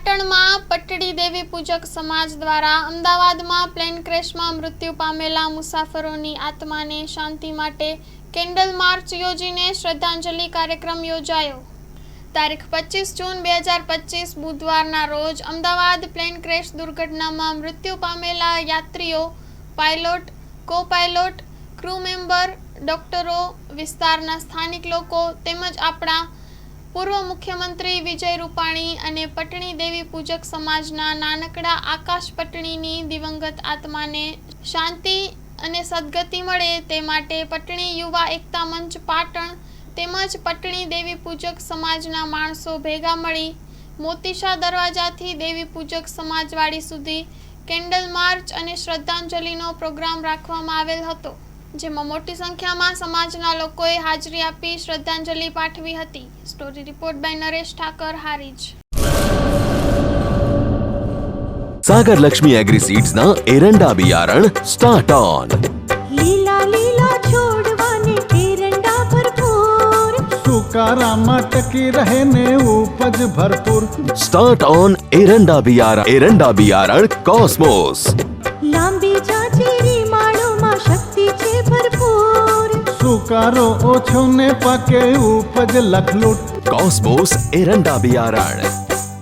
પાટણમાં પટડી દેવી પૂજક સમાજ દ્વારા અમદાવાદમાં પ્લેન ક્રેશમાં મૃત્યુ પામેલા મુસાફરોની આત્માને શાંતિ માટે કેન્ડલ માર્ચ યોજીને શ્રદ્ધાંજલિ કાર્યક્રમ યોજાયો। તારીખ 25 જૂન 2025 બુધવારના રોજ અમદાવાદ પ્લેન ક્રેશ દુર્ઘટનામાં મૃત્યુ પામેલા યાત્રીઓ, પાયલોટ, કો પાયલોટ, ક્રૂ મેમ્બર, ડોક્ટરો, વિસ્તારના સ્થાનિક લોકો તેમજ આપણા પૂર્વ મુખ્યમંત્રી વિજય રૂપાણી અને પટણી દેવી પૂજક સમાજના નાનકડા આકાશ પટણીની દિવંગત આત્માને શાંતિ અને સદગતિ મળે તે માટે પટણી યુવા એકતા મંચ પાટણ તેમજ પટણી દેવી પૂજક સમાજના માણસો ભેગા મળી મોતીશા દરવાજાથી દેવી પૂજક સમાજવાડી સુધી કેન્ડલ માર્ચ અને શ્રદ્ધાંજલિનો પ્રોગ્રામ રાખવામાં આવેલ હતો, જેમાં મોટી સંખ્યામાં સમાજના લોકોએ હાજરી આપી શ્રદ્ધાંજલિ પાઠવી હતી। Story report by Naresh Thakar, Harij. Sagar Lakshmi agri seeds ना एरंडा बियारण स्टार्ट ऑन। લીલા લીલા છોડવાને એરંડા ભરપૂર, સુકારામાં ટકી રહે ને ઉપજ ભરપૂર। स्टार्ट ऑन एरंडा बियारण कॉस्मोस। લાંબી જાચેરી માળોમાં શક્તિ છે ભરપૂર, સુકારો ઓછો ને પાકે ઉપજ લખલૂટ। कॉस्मोस एरंडा बियारण।